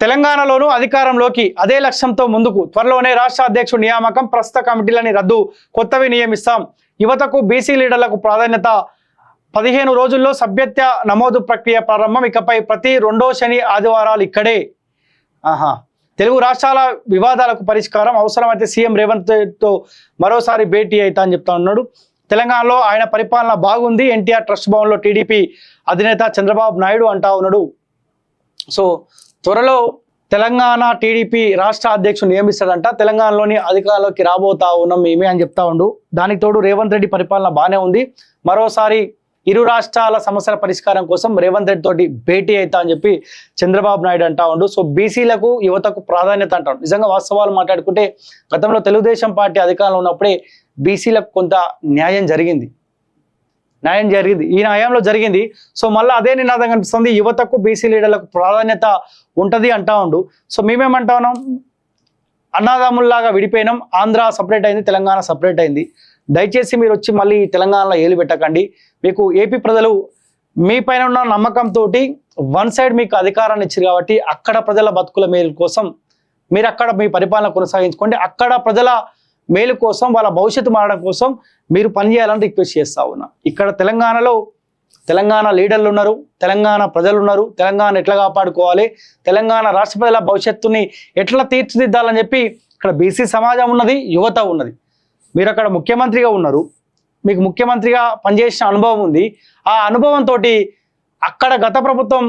తెలంగాణలోనూ అధికారంలోకి అదే లక్ష్యంతో ముందుకు త్వరలోనే రాష్ట్ర అధ్యక్షుడు నియామకం, ప్రస్తుత కమిటీలని రద్దు, కొత్తవి నియమిస్తాం. యువతకు, బీసీ లీడర్లకు ప్రాధాన్యత. 15 రోజుల్లో సభ్యత్వ నమోదు ప్రక్రియ ప్రారంభం. ఇకపై ప్రతి రెండో శని ఆదివారాలు ఇక్కడే. తెలుగు రాష్ట్రాల వివాదాలకు పరిష్కారం. అవసరమైతే సీఎం రేవంత్ తో మరోసారి భేటీ అవుతా అని చెప్తా ఉన్నాడు. తెలంగాణలో ఆయన పరిపాలన బాగుంది. ఎన్టీఆర్ ట్రస్ట్ భవన్లో టీడీపీ అధినేత చంద్రబాబు నాయుడు అంటా ఉన్నాడు. సో త్వరలో తెలంగాణ టీడీపీ రాష్ట్ర అధ్యక్షుడు నియమిస్తాడంట. తెలంగాణలోని అధికారంలోకి రాబోతా ఉన్నాం మేమే అని చెప్తా ఉండు. దానికి తోడు రేవంత్ రెడ్డి పరిపాలన బాగానే ఉంది. మరోసారి ఇరు రాష్ట్రాల సమస్యల పరిష్కారం కోసం రేవంత్ రెడ్డి తోటి భేటీ అవుతా అని చెప్పి చంద్రబాబు నాయుడు అంటా ఉండు. సో బీసీలకు, యువతకు ప్రాధాన్యత అంటాడు. నిజంగా వాస్తవాలు మాట్లాడుకుంటే గతంలో తెలుగుదేశం పార్టీ అధికారంలో ఉన్నప్పుడే బీసీలకు కొంత న్యాయం జరిగింది. ఈ న్యాయంలో జరిగింది. సో మళ్ళీ అదే నినాదం కనిపిస్తుంది. యువతకు, బీసీ లీడర్లకు ప్రాధాన్యత ఉంటుంది అంటా ఉండు. సో మేమేమంటా ఉన్నాం, అన్నదమ్ముల్లాగా విడిపోయినాం. ఆంధ్ర సపరేట్ అయింది, తెలంగాణ సపరేట్ అయింది. దయచేసి మీరు వచ్చి మళ్ళీ తెలంగాణలో ఏలు పెట్టకండి. మీకు ఏపీ ప్రజలు మీ పైన ఉన్న నమ్మకంతో వన్ సైడ్ మీకు అధికారాన్ని ఇచ్చారు కాబట్టి అక్కడ ప్రజల బతుకుల మేలు కోసం మీరు అక్కడ మీ పరిపాలన కొనసాగించుకోండి. అక్కడ ప్రజల మేలు కోసం, వాళ్ళ భవిష్యత్తు మారడం కోసం మీరు పనిచేయాలని రిక్వెస్ట్ చేస్తా ఉన్నా. ఇక్కడ తెలంగాణలో తెలంగాణ లీడర్లు ఉన్నారు, తెలంగాణ ప్రజలు ఉన్నారు. తెలంగాణ ఎట్లా కాపాడుకోవాలి, తెలంగాణ రాష్ట్ర ప్రజల భవిష్యత్తుని ఎట్లా తీర్చిదిద్దాలని చెప్పి ఇక్కడ బీసీ సమాజం ఉన్నది, యువత ఉన్నది. మీరు అక్కడ ముఖ్యమంత్రిగా ఉన్నారు, మీకు ముఖ్యమంత్రిగా పనిచేసిన అనుభవం ఉంది. ఆ అనుభవంతో అక్కడ గత ప్రభుత్వం,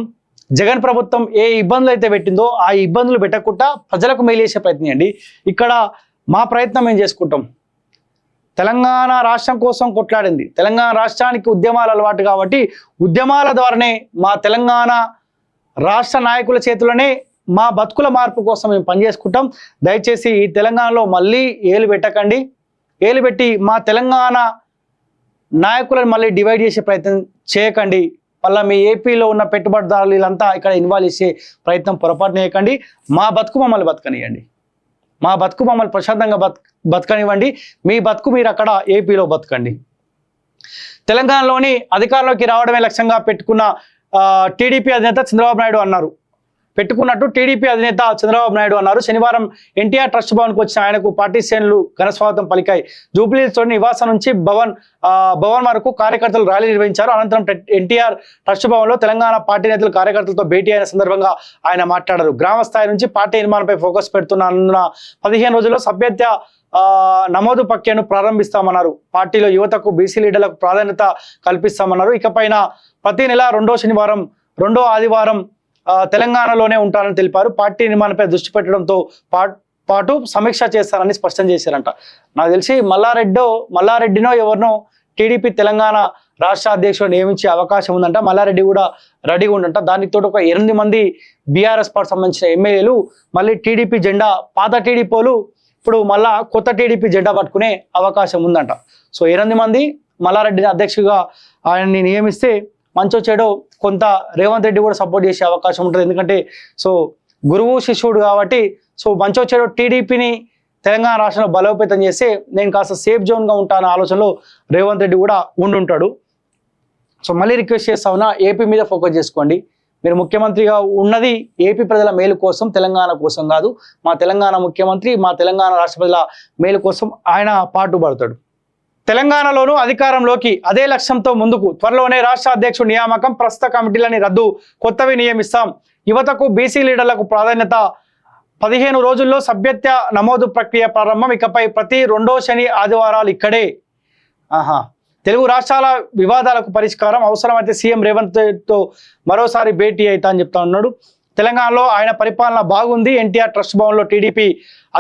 జగన్ ప్రభుత్వం ఏ ఇబ్బందులు అయితే పెట్టిందో ఆ ఇబ్బందులు పెట్టకుండా ప్రజలకు మేలు చేసే ప్రయత్నం చేయండి. ఇక్కడ మా ప్రయత్నం ఏం చేసుకుంటాం, తెలంగాణ రాష్ట్రం కోసం కొట్లాడింది, తెలంగాణ రాష్ట్రానికి ఉద్యమాలు అలవాటు కాబట్టి ఉద్యమాల ద్వారానే మా తెలంగాణ రాష్ట్ర నాయకుల చేతులనే మా బతుకుల మార్పు కోసం మేము పనిచేసుకుంటాం. దయచేసి ఈ తెలంగాణలో మళ్ళీ ఏలు పెట్టకండి. ఏలు పెట్టి మా తెలంగాణ నాయకులను మళ్ళీ డివైడ్ చేసే ప్రయత్నం చేయకండి. మళ్ళీ మీ ఏపీలో ఉన్న పెట్టుబడిదారులు వీళ్ళంతా ఇక్కడ ఇన్వాల్వ్ చేసే ప్రయత్నం పొరపాటు చేయకండి. మా బతుకు మమ్మల్ని బతకనివ్వండి, మా బతుకు మమ్మల్ని ప్రశాంతంగా బతకనివ్వండి. మీ బతుకు మీరు అక్కడ ఏపీలో బతకండి. తెలంగాణలోని అధికారంలోకి రావడమే లక్ష్యంగా పెట్టుకున్న టీడీపీ అధినేత చంద్రబాబు నాయుడు అన్నారు. పెట్టుకున్నట్టు టీడీపీ అధినేత చంద్రబాబు నాయుడు అన్నారు. శనివారం ఎన్టీఆర్ ట్రస్ట్ భవన్కు వచ్చిన ఆయనకు పార్టీ శ్రేణులు ఘనస్వాగతం పలికాయి. జూబ్లీహిల్స్లోని నివాసం నుంచి భవన్ వరకు కార్యకర్తలు ర్యాలీ నిర్వహించారు. అనంతరం ఎన్టీఆర్ ట్రస్ట్ భవన్లో తెలంగాణ పార్టీ నేతలు కార్యకర్తలతో భేటీ అయిన సందర్భంగా ఆయన మాట్లాడారు. గ్రామ స్థాయి నుంచి పార్టీ నిర్మాణంపై ఫోకస్ పెడుతున్న 15 రోజుల్లో సభ్యత్వ నమోదు ప్రక్రియను ప్రారంభిస్తామన్నారు. పార్టీలో యువతకు, బీసీ లీడర్లకు ప్రాధాన్యత కల్పిస్తామన్నారు. ఇకపైన ప్రతి నెల రెండో శనివారం, రెండో ఆదివారం తెలంగాణలోనే ఉంటారని తెలిపారు. పార్టీ నిర్మాణంపై దృష్టి పెట్టడంతో పాటు సమీక్ష చేస్తారని స్పష్టం చేశారంట. నాకు తెలిసి మల్లారెడ్డినో ఎవరినో టీడీపీ తెలంగాణ రాష్ట్ర అధ్యక్షుడు నియమించే అవకాశం ఉందంట. మల్లారెడ్డి కూడా రెడీగా ఉండంట. దానికి తోడు ఒక 8 మంది బీఆర్ఎస్ పార్టీ సంబంధించిన ఎమ్మెల్యేలు మళ్ళీ టీడీపీ జెండా, పాత టీడీపీలు ఇప్పుడు మళ్ళా కొత్త టీడీపీ జెండా పట్టుకునే అవకాశం ఉందంట. సో 8 మంది మల్లారెడ్డిని అధ్యక్షుడిగా ఆయన్ని నియమిస్తే మంచో చెడో కొంత రేవంత్ రెడ్డి కూడా సపోర్ట్ చేసే అవకాశం ఉంటుంది. ఎందుకంటే సో గురువు శిష్యుడు కాబట్టి సో మంచో చెడో టీడీపీని తెలంగాణ రాష్ట్రంలో బలోపేతం చేస్తే నేను కాస్త సేఫ్ జోన్గా ఉంటాను ఆలోచనలో రేవంత్ రెడ్డి కూడా ఉండుంటాడు. సో మళ్ళీ రిక్వెస్ట్ చేస్తా ఉన్నా, ఏపీ మీద ఫోకస్ చేసుకోండి. మీరు ముఖ్యమంత్రిగా ఉన్నది ఏపీ ప్రజల మేలు కోసం, తెలంగాణ కోసం కాదు. మా తెలంగాణ ముఖ్యమంత్రి మా తెలంగాణ రాష్ట్ర ప్రజల మేలు కోసం ఆయన పాటుపడతాడు. తెలంగాణలోనూ అధికారంలోకి అదే లక్ష్యంతో ముందుకు త్వరలోనే రాష్ట్ర అధ్యక్షుడు నియామకం, ప్రస్తుత కమిటీలని రద్దు, కొత్తవి నియమిస్తాం. యువతకు, బీసీ లీడర్లకు ప్రాధాన్యత. 15 రోజుల్లో సభ్యత్వ నమోదు ప్రక్రియ ప్రారంభం. ఇకపై ప్రతి రెండో శని ఆదివారాలు ఇక్కడే. తెలుగు రాష్ట్రాల వివాదాలకు పరిష్కారం. అవసరమైతే సీఎం రేవంత్ తో మరోసారి భేటీ అవుతా అని చెప్తా ఉన్నాడు. తెలంగాణలో ఆయన పరిపాలన బాగుంది. ఎన్టీఆర్ ట్రస్ట్ భవన్లో టీడీపీ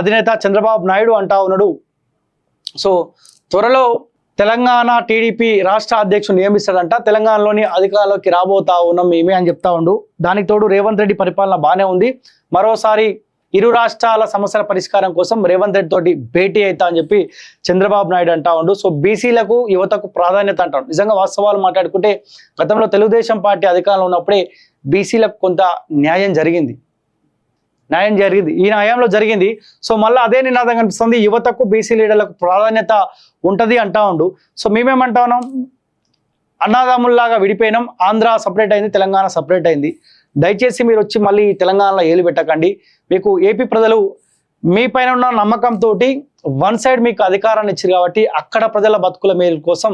అధినేత చంద్రబాబు నాయుడు అంటా ఉన్నాడు. సో త్వరలో తెలంగాణ టీడీపీ రాష్ట్ర అధ్యక్షుడు నియమిస్తాడంట. తెలంగాణలోని అధికారంలోకి రాబోతా ఉన్నాం మేమే అని చెప్తా ఉండు. దానికి తోడు రేవంత్ రెడ్డి పరిపాలన బాగానే ఉంది. మరోసారి ఇరు రాష్ట్రాల సమస్యల పరిష్కారం కోసం రేవంత్ రెడ్డి తోటి భేటీ అవుతా అని చెప్పి చంద్రబాబు నాయుడు అంటా ఉండు. సో బీసీలకు, యువతకు ప్రాధాన్యత అంటాడు. నిజంగా వాస్తవాలు మాట్లాడుకుంటే గతంలో తెలుగుదేశం పార్టీ అధికారంలో ఉన్నప్పుడే బీసీలకు కొంత న్యాయం జరిగింది. ఈ న్యాయంలో జరిగింది. సో మళ్ళీ అదే నినాదం కనిపిస్తుంది. యువతకు, బీసీ లీడర్లకు ప్రాధాన్యత ఉంటుంది అంటా ఉండు. సో మేమేమంటా ఉన్నాం, అన్నదమ్ముల్లాగా విడిపోయినాం. ఆంధ్ర సపరేట్ అయింది, తెలంగాణ సపరేట్ అయింది. దయచేసి మీరు వచ్చి మళ్ళీ తెలంగాణలో ఏలు పెట్టకండి. మీకు ఏపీ ప్రజలు మీ పైన ఉన్న నమ్మకంతో వన్ సైడ్ మీకు అధికారాన్ని ఇచ్చారు కాబట్టి అక్కడ ప్రజల బతుకుల మేలు కోసం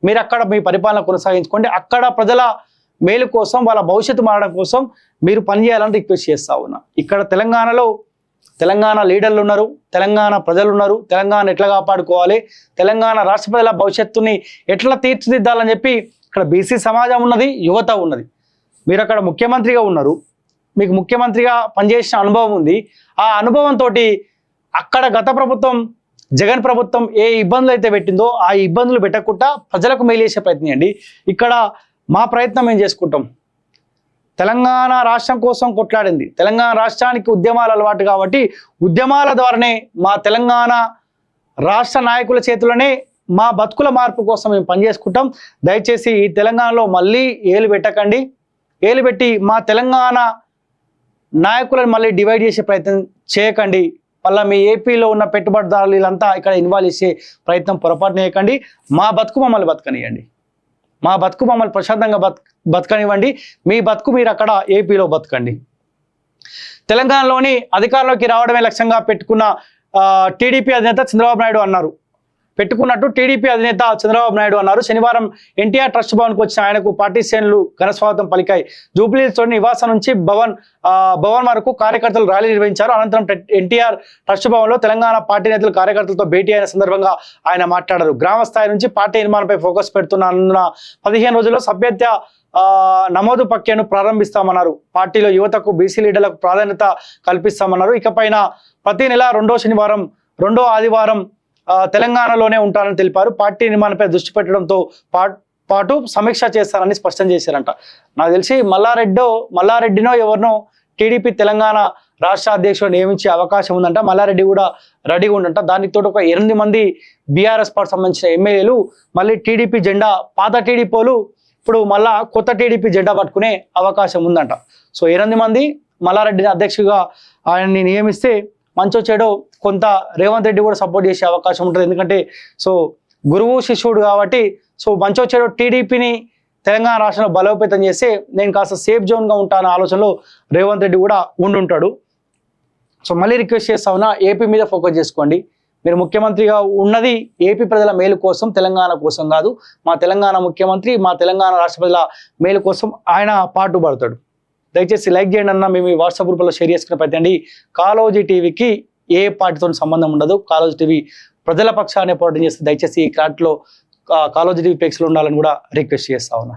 మీరు అక్కడ మీ పరిపాలన కొనసాగించుకోండి. అక్కడ ప్రజల మేలు కోసం, వాళ్ళ భవిష్యత్తు మారడం కోసం మీరు పనిచేయాలని రిక్వెస్ట్ చేస్తా ఉన్నా. ఇక్కడ తెలంగాణలో తెలంగాణ లీడర్లు ఉన్నారు, తెలంగాణ ప్రజలు ఉన్నారు. తెలంగాణ ఎట్లా కాపాడుకోవాలి, తెలంగాణ రాష్ట్ర ప్రజల భవిష్యత్తుని ఎట్లా తీర్చిదిద్దాలని చెప్పి ఇక్కడ బీసీ సమాజం ఉన్నది, యువత ఉన్నది. మీరు అక్కడ ముఖ్యమంత్రిగా ఉన్నారు, మీకు ముఖ్యమంత్రిగా పనిచేసిన అనుభవం ఉంది. ఆ అనుభవంతో అక్కడ గత ప్రభుత్వం జగన్ ప్రభుత్వం ఏ ఇబ్బందులు అయితే పెట్టిందో ఆ ఇబ్బందులు పెట్టకుండా ప్రజలకు మేలు చేసే ప్రయత్నం చేయండి. ఇక్కడ మా ప్రయత్నం ఏం చేసుకుంటాం, తెలంగాణ రాష్ట్రం కోసం కొట్లాడింది, తెలంగాణ రాష్ట్రానికి ఉద్యమాలు అలవాటు కాబట్టి ఉద్యమాల ద్వారానే మా తెలంగాణ రాష్ట్ర నాయకుల చేతులనే మా బతుకుల మార్పు కోసం మేము పనిచేసుకుంటాం. దయచేసి ఈ తెలంగాణలో మళ్ళీ ఏలు పెట్టకండి. ఏలు పెట్టి మా తెలంగాణ నాయకులను మళ్ళీ డివైడ్ చేసే ప్రయత్నం చేయకండి. మళ్ళీ మీ ఏపీలో ఉన్న పెట్టుబడిదారులు వీళ్ళంతా ఇక్కడ ఇన్వాల్వ్ చేసే ప్రయత్నం పొరపాటు చేయకండి. మా బతుకు మమ్మల్ని బతకనివ్వండి, మా బతుకు మమ్మల్ని ప్రశాంతంగా బతకనివ్వండి. మీ బతుకు మీరు అక్కడ ఏపీలో బతకండి. తెలంగాణలోని అధికారంలోకి రావడమే లక్ష్యంగా పెట్టుకున్న టీడీపీ అధినేత చంద్రబాబు నాయుడు అన్నారు. పెట్టుకున్నట్టు టీడీపీ అధినేత చంద్రబాబు నాయుడు అన్నారు. శనివారం ఎన్టీఆర్ ట్రస్ట్ భవన్కు వచ్చిన ఆయనకు పార్టీ శ్రేణులు ఘనస్వాగతం పలికాయి. జూబ్లీహిల్స్లోని నివాసం నుంచి భవన్ వరకు కార్యకర్తలు ర్యాలీ నిర్వహించారు. అనంతరం ఎన్టీఆర్ ట్రస్ట్ భవన్లో తెలంగాణ పార్టీ నేతలు కార్యకర్తలతో భేటీ అయిన సందర్భంగా ఆయన మాట్లాడారు. గ్రామ స్థాయి నుంచి పార్టీ నిర్మాణంపై ఫోకస్ పెడుతున్న 15 రోజుల్లో సభ్యత్వ నమోదు ప్రక్రియను ప్రారంభిస్తామన్నారు. పార్టీలో యువతకు, బీసీ లీడర్లకు ప్రాధాన్యత కల్పిస్తామన్నారు. ఇకపైన ప్రతి నెల రెండో శనివారం, రెండో ఆదివారం తెలంగాణలోనే ఉంటారని తెలిపారు. పార్టీ నిర్మాణంపై దృష్టి పెట్టడంతో పాటు సమీక్ష చేస్తారని స్పష్టం చేశారంట. నాకు తెలిసి మల్లారెడ్డినో ఎవరినో టీడీపీ తెలంగాణ రాష్ట్ర అధ్యక్షుడు నియమించే అవకాశం ఉందంట. మల్లారెడ్డి కూడా రెడీగా ఉందంట. దానితో ఒక 8 మంది బీఆర్ఎస్ పార్టీ సంబంధించిన ఎమ్మెల్యేలు మళ్ళీ టీడీపీ జెండా, పాత టీడీపీలు ఇప్పుడు మళ్ళా కొత్త టీడీపీ జెండా పట్టుకునే అవకాశం ఉందంట. సో 8 మంది మల్లారెడ్డిని అధ్యక్షుడిగా ఆయన్ని నియమిస్తే మంచో చెడో కొంత రేవంత్ రెడ్డి కూడా సపోర్ట్ చేసే అవకాశం ఉంటుంది. ఎందుకంటే సో గురువు శిష్యుడు కాబట్టి సో మంచో చెడో టీడీపీని తెలంగాణ రాష్ట్రంలో బలోపేతం చేస్తే నేను కాస్త సేఫ్ జోన్గా ఉంటాన ఆలోచనలో రేవంత్ రెడ్డి కూడా ఉండుంటాడు. సో మళ్ళీ రిక్వెస్ట్ చేస్తా ఉన్నా, ఏపీ మీద ఫోకస్ చేసుకోండి. మీరు ముఖ్యమంత్రిగా ఉన్నది ఏపీ ప్రజల మేలు కోసం, తెలంగాణ కోసం కాదు. మా తెలంగాణ ముఖ్యమంత్రి మా తెలంగాణ రాష్ట్ర ప్రజల మేలు కోసం ఆయన పాటుపడతాడు. దయచేసి లైక్ చేయండి అన్న. మేము వాట్సాప్ గ్రూప్లో షేర్ చేసుకునే ప్రతి కాలోజీ టీవీకి ఏ పార్టీతో సంబంధం ఉండదు. కాలోజీ టీవీ ప్రజల పక్షాన్ని పోరాటం చేస్తే దయచేసి ఈ క్లాట్లో కాలోజీ టీవీ పేక్స్లో ఉండాలని కూడా రిక్వెస్ట్ చేస్తా ఉన్నా.